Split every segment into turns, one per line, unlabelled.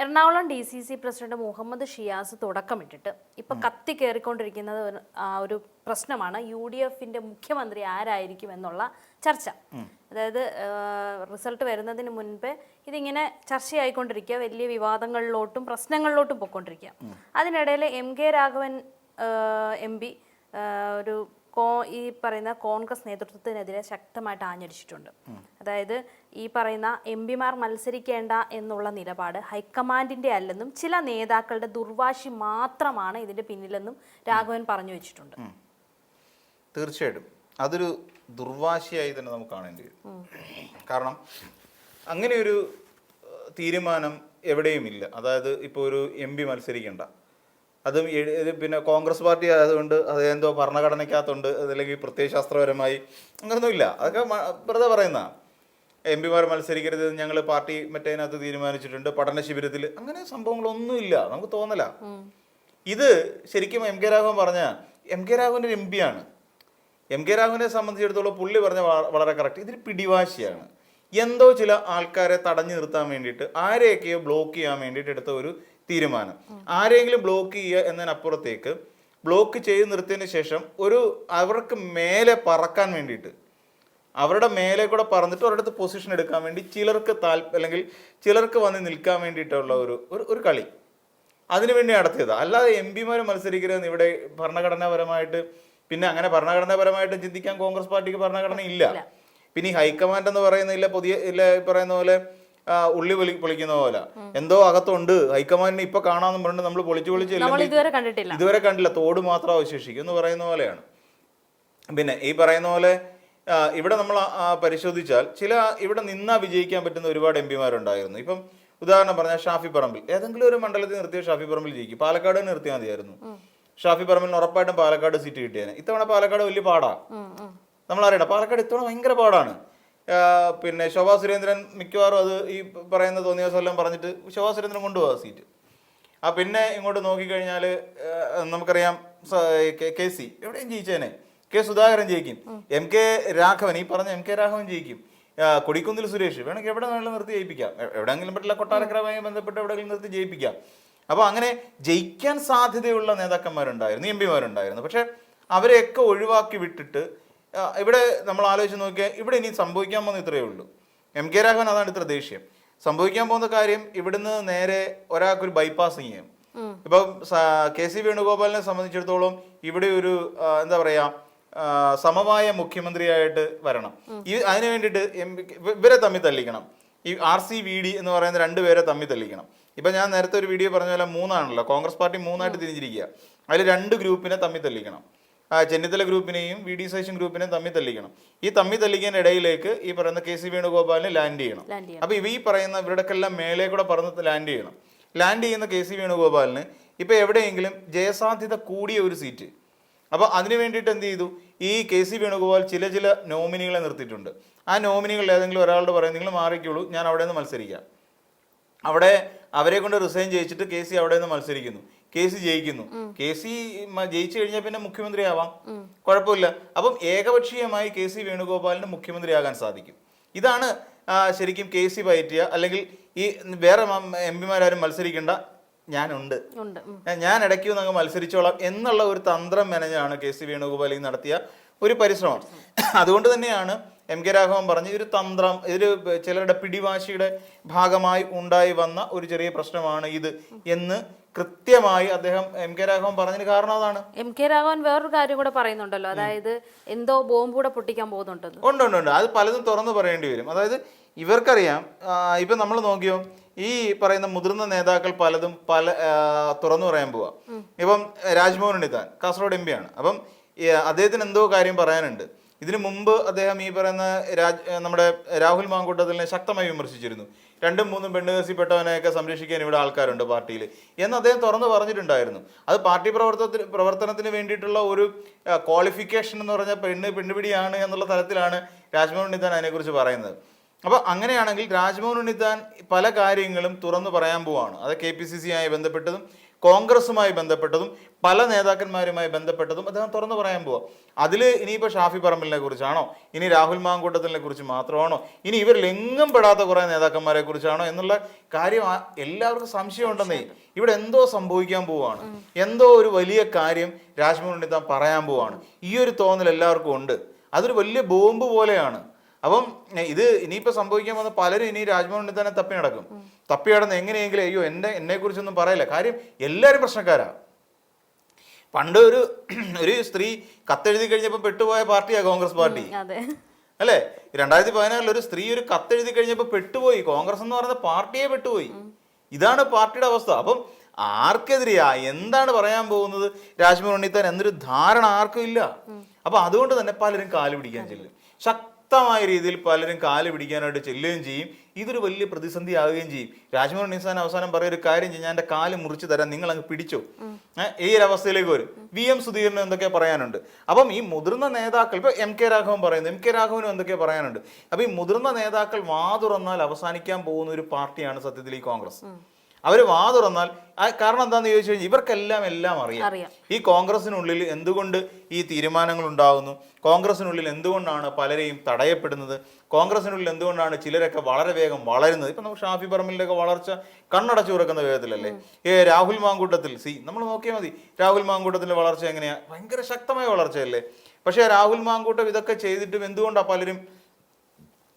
Ernakulam DCC president Muhammad Shiyas തുടക്കമിട്ടിട്ട് ഇപ്പൊ കത്തി കയറിക്കൊണ്ടിരിക്കുന്നത് ഒരു പ്രശ്നമാണ് UDFന്റെ മുഖ്യമന്ത്രി ആരായിരിക്കും എന്നുള്ള ചർച്ച. അതായത് റിസൾട്ട് വരുന്നതിന് മുൻപേ ഇതിങ്ങനെ ചർച്ചയായിക്കൊണ്ടിരിക്കുക, വലിയ വിവാദങ്ങളിലോട്ടും പ്രശ്നങ്ങളിലോട്ടും പോയിക്കൊണ്ടിരിക്കുക. അതിനിടയിൽ MK രാഘവൻ MP ഒരു ഈ പറയുന്ന കോൺഗ്രസ് നേതൃത്വത്തിനെതിരെ ശക്തമായിട്ട് ആഞ്ഞടിച്ചിട്ടുണ്ട്. അതായത് ഈ പറയുന്ന MP-മാർ മത്സരിക്കേണ്ട എന്നുള്ള നിലപാട് ഹൈക്കമാൻഡിന്റെ അല്ലെന്നും ചില നേതാക്കളുടെ ദുർവാശി മാത്രമാണ് ഇതിന്റെ പിന്നിലെന്നും രാഘവൻ പറഞ്ഞു വെച്ചിട്ടുണ്ട്.
തീർച്ചയായിട്ടും അതൊരു ദുർവാശിയായി തന്നെ നമുക്ക് കാണേണ്ടി വരും. കാരണം അങ്ങനെ ഒരു തീരുമാനം എവിടെയുമില്ല. അതായത് ഇപ്പോൾ ഒരു MP മത്സരിക്കേണ്ട, അതും പിന്നെ കോൺഗ്രസ് പാർട്ടി ആയതുകൊണ്ട് അത് എന്തോ ഭരണഘടനയ്ക്കകത്തുണ്ട്, അതല്ലെങ്കിൽ പ്രത്യയശാസ്ത്രപരമായി അങ്ങനൊന്നുമില്ല. അതൊക്കെ വെറുതെ പറയുന്ന MP-മാർ മത്സരിക്കരുത്, ഞങ്ങൾ പാർട്ടി മറ്റേതിനകത്ത് തീരുമാനിച്ചിട്ടുണ്ട്, പഠന ശിബിരത്തിൽ, അങ്ങനെ സംഭവങ്ങളൊന്നുമില്ല, നമുക്ക് തോന്നല. ഇത് ശരിക്കും MK രാഘവൻ പറഞ്ഞ MK രാഘവൻ്റെ ഒരു MP ആണ്. MK രാഘവനെ സംബന്ധിച്ചിടത്തോളം പുള്ളി പറഞ്ഞ വളരെ കറക്റ്റ്. ഇതൊരു പിടിവാശിയാണ്. എന്തോ ചില ആൾക്കാരെ തടഞ്ഞു നിർത്താൻ വേണ്ടിയിട്ട്, ആരെയൊക്കെയോ ബ്ലോക്ക് ചെയ്യാൻ വേണ്ടിയിട്ട് എടുത്ത ഒരു തീരുമാനം. ആരെങ്കിലും ബ്ലോക്ക് ചെയ്യുക എന്നതിനപ്പുറത്തേക്ക് ബ്ലോക്ക് ചെയ്ത് നിർത്തിയതിന് ശേഷം അവർക്ക് മേലെ പറക്കാൻ വേണ്ടിയിട്ട്, അവരുടെ മേലെ കൂടെ പറന്നിട്ട് ഒരിടത്ത് പൊസിഷൻ എടുക്കാൻ വേണ്ടി ചിലർക്ക് അല്ലെങ്കിൽ ചിലർക്ക് വന്ന് നിൽക്കാൻ വേണ്ടിയിട്ടുള്ള ഒരു കളി അതിനുവേണ്ടി നടത്തിയതാണ്. അല്ലാതെ MP-മാർ മത്സരിക്കരുതെന്ന് ഇവിടെ ഭരണഘടനാപരമായിട്ട്, പിന്നെ അങ്ങനെ ഭരണഘടനാപരമായിട്ട് ചിന്തിക്കാൻ കോൺഗ്രസ് പാർട്ടിക്ക് ഭരണഘടന ഇല്ല. പിന്നെ ഈ ഹൈക്കമാൻഡ് എന്ന് പറയുന്നില്ല, പറയുന്ന പോലെ ഉള്ളി പൊളിക്കുന്ന പോലെ എന്തോ അകത്തുണ്ട്, ഹൈക്കമാൻഡിനെ ഇപ്പൊ കാണാന്ന് പറഞ്ഞിട്ട് നമ്മൾ പൊളിച്ച് ഇതുവരെ കണ്ടില്ല, തോട് മാത്രം അവശേഷിക്കും എന്ന് പറയുന്ന പോലെയാണ്. പിന്നെ ഈ പറയുന്ന പോലെ ഇവിടെ നമ്മൾ പരിശോധിച്ചാൽ ഇവിടെ നിന്നാ വിജയിക്കാൻ പറ്റുന്ന ഒരുപാട് MP-മാരുണ്ടായിരുന്നു. ഇപ്പം ഉദാഹരണം പറഞ്ഞാൽ ഷാഫി പറമ്പിൽ, ഏതെങ്കിലും ഒരു മണ്ഡലത്തിൽ നിർത്തിയ ഷാഫി പറമ്പിൽ ജയിക്കും. പാലക്കാട് നിർത്തിയാൽ മതിയായിരുന്നു. ഷാഫി പറമ്പിൽ ഉറപ്പായിട്ടും പാലക്കാട് സീറ്റ് കിട്ടിയേനെ. ഇത്തവണ പാലക്കാട് വലിയ പാടാ, നമ്മളറിയണം. പാലക്കാട് ഇത്തവണ ഭയങ്കര പാടാണ്. പിന്നെ ശോഭാ സുരേന്ദ്രൻ മിക്കവാറും അത് ഈ പറയുന്ന തോന്നിയ ദിവസം എല്ലാം പറഞ്ഞിട്ട് ശോഭാ സുരേന്ദ്രൻ കൊണ്ടുപോകാം സീറ്റ്. പിന്നെ ഇങ്ങോട്ട് നോക്കിക്കഴിഞ്ഞാൽ നമുക്കറിയാം KC എവിടെയും ജയിച്ചേനെ. സുധാകരൻ ജയിക്കും. MK രാഘവൻ, ഈ പറഞ്ഞ MK രാഘവൻ ജയിക്കും. കൊടിക്കുന്നിൽ സുരേഷ് വേണമെങ്കിൽ എവിടെ വേണമെങ്കിലും നിർത്തി ജയിപ്പിക്കാം. എവിടെയെങ്കിലും പറ്റില്ല, കൊട്ടാരക്കരയുമായി ബന്ധപ്പെട്ട് എവിടെയെങ്കിലും നിർത്തി ജയിപ്പിക്കാം. അപ്പോൾ അങ്ങനെ ജയിക്കാൻ സാധ്യതയുള്ള നേതാക്കന്മാരുണ്ടായിരുന്നു, MP-മാരുണ്ടായിരുന്നു. പക്ഷെ അവരെയൊക്കെ ഒഴിവാക്കി വിട്ടിട്ട് ഇവിടെ നമ്മൾ ആലോചിച്ച് നോക്കിയാൽ ഇവിടെ ഇനി സംഭവിക്കാൻ പോകുന്ന ഇത്രയേ ഉള്ളൂ. MK രാഘവൻ അതാണ് ഇത്ര ദേഷ്യം. സംഭവിക്കാൻ പോകുന്ന കാര്യം ഇവിടുന്ന് നേരെ ഒരാൾക്കൊരു ബൈപ്പാസിങ് ചെയ്യും. ഇപ്പം KC വേണുഗോപാലിനെ സംബന്ധിച്ചിടത്തോളം ഇവിടെ ഒരു എന്താ പറയാ സമവായ മുഖ്യമന്ത്രിയായിട്ട് വരണം. അതിനു വേണ്ടിയിട്ട് ഇവരെ തമ്മിൽ തല്ലിക്കണം. ഈ RCVD എന്ന് പറയുന്ന രണ്ടുപേരെ തമ്മിൽ തല്ലിക്കണം. ഇപ്പം ഞാൻ നേരത്തെ ഒരു വീഡിയോ പറഞ്ഞ പോലെ 3 കോൺഗ്രസ് പാർട്ടി 3 തിരിഞ്ഞിരിക്കുക. അതിൽ 2 ഗ്രൂപ്പിനെ തമ്മിൽ തല്ലിക്കണം. ചെന്നിത്തല ഗ്രൂപ്പിനെയും VD സതീശൻ ഗ്രൂപ്പിനെയും തമ്മിൽ തല്ലിക്കണം. ഈ തമ്മിൽ തല്ലിക്കാൻ ഇടയിലേക്ക് ഈ പറയുന്ന KC വേണുഗോപാലിനെ ലാൻഡ് ചെയ്യണം. അപ്പൊ ഈ പറയുന്ന ഇവരുടെക്കെല്ലാം മേലെ കൂടെ പറന്ന് ലാൻഡ് ചെയ്യണം. ലാൻഡ് ചെയ്യുന്ന KC വേണുഗോപാലിന് ഇപ്പൊ എവിടെയെങ്കിലും ജയസാധ്യത കൂടിയ ഒരു സീറ്റ്. അപ്പൊ അതിനു വേണ്ടിയിട്ട് എന്ത് ചെയ്തു, ഈ KC വേണുഗോപാൽ ചില നോമിനികളെ നിർത്തിയിട്ടുണ്ട്. ആ നോമിനികളിൽ ഏതെങ്കിലും ഒരാളോട് പറയും, നിങ്ങൾ മാറിക്കുള്ളൂ, ഞാൻ അവിടെ നിന്ന് മത്സരിക്കാം. അവിടെ അവരെ കൊണ്ട് റിസൈൻ ചെയ്യിച്ചിട്ട് KC അവിടെ നിന്ന് മത്സരിക്കുന്നു. KC ജയിക്കുന്നു. KC ജയിച്ചു കഴിഞ്ഞാൽ പിന്നെ മുഖ്യമന്ത്രി ആവാം, കുഴപ്പമില്ല. അപ്പം ഏകപക്ഷീയമായി KC വേണുഗോപാലിന് മുഖ്യമന്ത്രിയാകാൻ സാധിക്കും. ഇതാണ് ശരിക്കും KC പയറ്റിയ, അല്ലെങ്കിൽ ഈ വേറെ MP-മാരും മത്സരിക്കേണ്ട, ഞാനുണ്ട്, ഞാൻ ഇടയ്ക്ക് അങ്ങ് മത്സരിച്ചോളാം എന്നുള്ള ഒരു തന്ത്രം മെനഞ്ഞാണ് KC വേണുഗോപാൽ നടത്തിയ ഒരു പരിശ്രമം. അതുകൊണ്ട് തന്നെയാണ് MK രാഘവൻ പറഞ്ഞ ഒരു തന്ത്രം, ചിലരുടെ പിടിവാശിയുടെ ഭാഗമായി ഉണ്ടായി വന്ന ഒരു ചെറിയ പ്രശ്നമാണ് ഇത് എന്ന് കൃത്യമായി അദ്ദേഹം MK രാഘവൻ പറഞ്ഞതിന് കാരണം അതാണ്.
MK രാഘവൻ വേറൊരു കാര്യം കൂടെ പറയുന്നുണ്ടല്ലോ, അതായത് എന്തോ ബോംബ് കൂടെ പൊട്ടിക്കാൻ പോകുന്നുണ്ട്.
ഉണ്ട്. അത് പലതും തുറന്നു പറയേണ്ടി വരും. അതായത് ഇവർക്കറിയാം, ഇപ്പൊ നമ്മൾ നോക്കിയോ, ഈ പറയുന്ന മുതിർന്ന നേതാക്കൾ പലതും തുറന്നു പറയാൻ പോവാ. ഇപ്പം രാജ്മോഹൻ ഉണ്ണിത്താൻ കാസർഗോഡ് MP ആണ്. അപ്പം അദ്ദേഹത്തിന് എന്തോ കാര്യം പറയാനുണ്ട്. ഇതിനു മുമ്പ് അദ്ദേഹം ഈ പറയുന്ന നമ്മുടെ രാഹുൽ മാങ്കൂട്ടത്തിനെ ശക്തമായി വിമർശിച്ചിരുന്നു. 2-3 പെണ്ണുകേസിൽപ്പെട്ടവനെയൊക്കെ സംരക്ഷിക്കാൻ ഇവിടെ ആൾക്കാരുണ്ട് പാർട്ടിയിൽ എന്ന് അദ്ദേഹം തുറന്നു പറഞ്ഞിട്ടുണ്ടായിരുന്നു. അത് പാർട്ടി പ്രവർത്തനത്തിന് വേണ്ടിയിട്ടുള്ള ഒരു ക്വാളിഫിക്കേഷൻ എന്ന് പറഞ്ഞാൽ പെണ്ണുപിടിയാണ് എന്നുള്ള തലത്തിലാണ് രാജ്മോഹൻ ഉണ്ണിത്താൻ അതിനെക്കുറിച്ച് പറയുന്നത്. അപ്പോൾ അങ്ങനെയാണെങ്കിൽ രാജ്മോഹൻ ഉണ്ണിത്താൻ പല കാര്യങ്ങളും തുറന്നു പറയാൻ പോവാണ്. അത് KPCC ആയി ബന്ധപ്പെട്ടതും കോൺഗ്രസുമായി ബന്ധപ്പെട്ടതും പല നേതാക്കന്മാരുമായി ബന്ധപ്പെട്ടതും അദ്ദേഹം തുറന്നു പറയാൻ പോവാ. അതിൽ ഇനിയിപ്പോൾ ഷാഫി പറമ്പിലിനെ കുറിച്ചാണോ, ഇനി രാഹുൽ മാങ്കൂട്ടത്തിനെ കുറിച്ച് മാത്രമാണോ, ഇനി ഇവരിൽ എങ്ങും പെടാത്ത കുറേ നേതാക്കന്മാരെ കുറിച്ചാണോ എന്നുള്ള കാര്യം എല്ലാവർക്കും സംശയമുണ്ടെന്നേ. ഇവിടെ എന്തോ സംഭവിക്കാൻ പോവാണ്, എന്തോ ഒരു വലിയ കാര്യം രാജ്മോഹൻ ഉണ്ണിത്താൻ പറയാൻ പോവാണ്. ഈ ഒരു തോന്നൽ എല്ലാവർക്കും ഉണ്ട്. അതൊരു വലിയ ബോംബ് പോലെയാണ്. അപ്പം ഇത് ഇനിയിപ്പോൾ സംഭവിക്കാൻ വന്ന പലരും ഇനി രാജ്മോഹൻ ഉണ്ണിത്താനെ തപ്പി നടക്കും. തപ്പി നടന്ന് എങ്ങനെയെങ്കിലും അയ്യോ എന്നെ കുറിച്ചൊന്നും പറയില്ല. കാര്യം എല്ലാവരും പ്രശ്നക്കാരാ. പണ്ട് ഒരു സ്ത്രീ കത്തെഴുതി കഴിഞ്ഞപ്പോൾ പെട്ടുപോയ പാർട്ടിയാണ് കോൺഗ്രസ് പാർട്ടി, അല്ലേ? 2014 ഒരു സ്ത്രീ ഒരു കത്തെഴുതി കഴിഞ്ഞപ്പോൾ പെട്ടുപോയി. കോൺഗ്രസ് എന്ന് പറയുന്ന പാർട്ടിയെ പെട്ടുപോയി. ഇതാണ് പാർട്ടിയുടെ അവസ്ഥ. അപ്പം ആർക്കെതിരെയാ, എന്താണ് പറയാൻ പോകുന്നത് രാജ്മോഹൻ ഉണ്ണിത്താൻ എന്നൊരു ധാരണ ആർക്കും ഇല്ല. അപ്പൊ അതുകൊണ്ട് തന്നെ പലരും കാല് പിടിക്കാൻ ചെല്ലും. ശക്തമായ രീതിയിൽ പലരും കാല് പിടിക്കാനായിട്ട് ചെല്ലുകയും ചെയ്യും. ഇതൊരു വലിയ പ്രതിസന്ധി ആവുകയും ചെയ്യും. രാജ്മോഹൻ ഉണ്ണിത്താൻ അവസാനം പറയുന്ന ഒരു കാര്യം ചെയ്യും, ഞാൻ എൻ്റെ കാല് മുറിച്ച് തരാം, നിങ്ങൾ അങ്ങ് പിടിച്ചോ. ഈ ഒരു അവസ്ഥയിലേക്ക് വരും. VM സുധീരനും എന്തൊക്കെ പറയാനുണ്ട്. അപ്പം ഈ മുതിർന്ന നേതാക്കൾ, ഇപ്പൊ MK രാഘവൻ പറയുന്നു, MK രാഘവനും എന്തൊക്കെ പറയാനുണ്ട്. അപ്പൊ ഈ മുതിർന്ന നേതാക്കൾ വാ തുറന്നാൽ അവസാനിക്കാൻ പോകുന്ന ഒരു പാർട്ടിയാണ് സത്യത്തിൽ ഈ കോൺഗ്രസ്. അവർ വാ തുറന്നാൽ കാരണം എന്താണെന്ന് ചോദിച്ചു കഴിഞ്ഞാൽ ഇവർക്കെല്ലാം അറിയാം ഈ കോൺഗ്രസിനുള്ളിൽ എന്തുകൊണ്ട് ഈ തീരുമാനങ്ങൾ ഉണ്ടാകുന്നു, കോൺഗ്രസിനുള്ളിൽ എന്തുകൊണ്ടാണ് പലരെയും തടയപ്പെടുന്നത്, കോൺഗ്രസിനുള്ളിൽ എന്തുകൊണ്ടാണ് ചിലരൊക്കെ വളരെ വേഗം വളരുന്നത്. ഇപ്പം നമുക്ക് ഷാഫി പറമ്പിലിൻ്റെ ഒക്കെ വളർച്ച കണ്ണടച്ചു തുറക്കുന്ന വേഗത്തിലല്ലേ. രാഹുൽ മാങ്കൂട്ടത്തിൽ നമ്മൾ നോക്കിയാൽ മതി, രാഹുൽ മാങ്കൂട്ടത്തിൻ്റെ വളർച്ച എങ്ങനെയാ, ഭയങ്കര ശക്തമായ വളർച്ചയല്ലേ. പക്ഷേ രാഹുൽ മാങ്കൂട്ടം ഇതൊക്കെ ചെയ്തിട്ടും എന്തുകൊണ്ടാണ് പലരും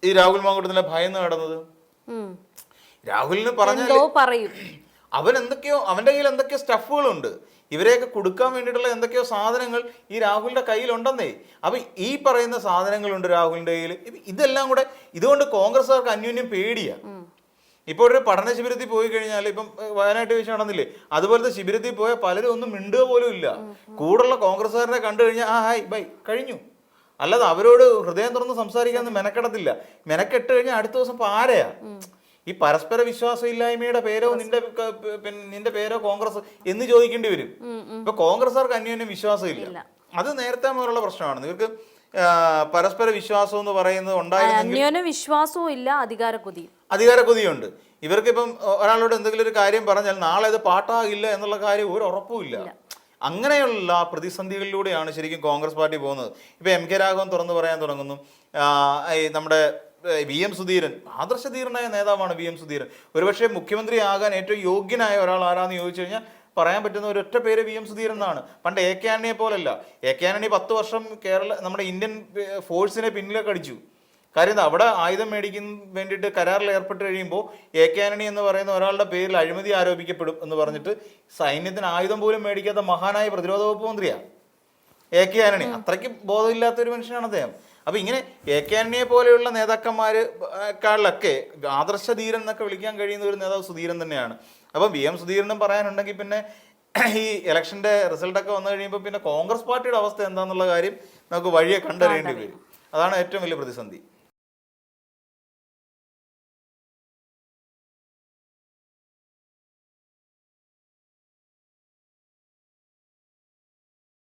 ഈ രാഹുൽ മാങ്കൂട്ടത്തിനെ ഭയന്ന് നടന്നത്? രാഹുലിന് പറഞ്ഞാൽ അവന്റെ കയ്യിൽ എന്തൊക്കെയോ സ്റ്റഫുകളുണ്ട്, ഇവരെയൊക്കെ കൊടുക്കാൻ വേണ്ടിയിട്ടുള്ള എന്തൊക്കെയോ സാധനങ്ങൾ ഈ രാഹുലിന്റെ കയ്യിലുണ്ടെന്നേ. അപ്പൊ ഈ പറയുന്ന സാധനങ്ങളുണ്ട് രാഹുലിന്റെ കയ്യിൽ. ഇതെല്ലാം കൂടെ ഇതുകൊണ്ട് കോൺഗ്രസ്സുകാർക്ക് അന്യോന്യം പേടിയാ. ഇപ്പോൾ ഒരു പഠന ശിബിരത്തിൽ പോയി കഴിഞ്ഞാൽ ഇപ്പം വയനാട്ട് വെച്ച് നടന്നില്ലേ, അതുപോലത്തെ ശിബിരത്തിൽ പോയ പലരും ഒന്നും മിണ്ടുക പോലും ഇല്ല. കൂടുള്ള കോൺഗ്രസ്സുകാരനെ കണ്ടു കഴിഞ്ഞാൽ ഹായ് ബൈ കഴിഞ്ഞു. അല്ലാതെ അവരോട് ഹൃദയം തുറന്ന് സംസാരിക്കാനൊന്നും മെനക്കെടത്തില്ല. മെനക്കെട്ട് കഴിഞ്ഞാൽ അടുത്ത ദിവസം ആരെയാ? ഈ പരസ്പര വിശ്വാസമില്ലായ്മയുടെ പേരോ നിന്റെ പേരോ കോൺഗ്രസ് എന്ന് ചോദിക്കേണ്ടി വരും. ഇപ്പൊ കോൺഗ്രസ്സുകാർക്ക് അന്യോന്യം വിശ്വാസമില്ല. അത് നേരത്തെ മുതലുള്ള പ്രശ്നമാണ്. ഇവർക്ക് പരസ്പര വിശ്വാസം എന്ന് പറയുന്നത് ഉണ്ടായിരുന്നെങ്കിൽ
വിശ്വാസവും ഇല്ല,
അധികാരക്കൊതിയുണ്ട്. ഇവർക്കിപ്പം ഒരാളോട് എന്തെങ്കിലും ഒരു കാര്യം പറഞ്ഞാൽ നാളെ അത് പാട്ടാകില്ല എന്നുള്ള കാര്യം ഒരു ഉറപ്പുമില്ല. അങ്ങനെയുള്ള പ്രതിസന്ധികളിലൂടെയാണ് ശരിക്കും കോൺഗ്രസ് പാർട്ടി പോകുന്നത്. ഇപ്പൊ MK രാഘവൻ തുറന്നു പറയാൻ തുടങ്ങുന്നു. നമ്മുടെ VM സുധീരൻ ആദർശധീരനായ നേതാവാണ്. VM സുധീരൻ ഒരുപക്ഷെ മുഖ്യമന്ത്രി ആകാൻ ഏറ്റവും യോഗ്യനായ ഒരാൾ ആരാന്ന് ചോദിച്ചു കഴിഞ്ഞാൽ പറയാൻ പറ്റുന്ന ഒരൊറ്റ പേര് VM സുധീരൻ എന്നാണ്. പണ്ട് AK ആന്റണിയെ പോലല്ല. AK ആന്റണി 10 വർഷം നമ്മുടെ ഇന്ത്യൻ ഫോഴ്സിനെ പിന്നിലേക്ക് അടിച്ചു. കാര്യം അവിടെ ആയുധം മേടിക്കാൻ വേണ്ടിയിട്ട് കരാറിൽ ഏർപ്പെട്ട് കഴിയുമ്പോൾ AK ആന്റണി എന്ന് പറയുന്ന ഒരാളുടെ പേരിൽ അഴിമതി ആരോപിക്കപ്പെടും എന്ന് പറഞ്ഞിട്ട് സൈന്യത്തിന് ആയുധം പോലും മേടിക്കാത്ത മഹാനായ പ്രതിരോധ വകുപ്പ് മന്ത്രിയാണ് AK ആന്റണി. അത്രയ്ക്ക് ബോധമില്ലാത്തൊരു മനുഷ്യനാണ് അദ്ദേഹം. അപ്പൊ ഇങ്ങനെ AK ആന്റണിയെ പോലെയുള്ള നേതാക്കന്മാരെക്കാളിലൊക്കെ ആദർശധീരൻ എന്നൊക്കെ വിളിക്കാൻ കഴിയുന്ന ഒരു നേതാവ് സുധീരൻ തന്നെയാണ്. അപ്പം VM സുധീരനും പറയാനുണ്ടെങ്കിൽ പിന്നെ ഈ ഇലക്ഷന്റെ റിസൾട്ടൊക്കെ വന്നു കഴിയുമ്പോൾ പിന്നെ കോൺഗ്രസ് പാർട്ടിയുടെ അവസ്ഥ എന്താണെന്നുള്ള കാര്യം നമുക്ക് വഴിയെ കണ്ടറിയേണ്ടി വരും. അതാണ് ഏറ്റവും വലിയ പ്രതിസന്ധി.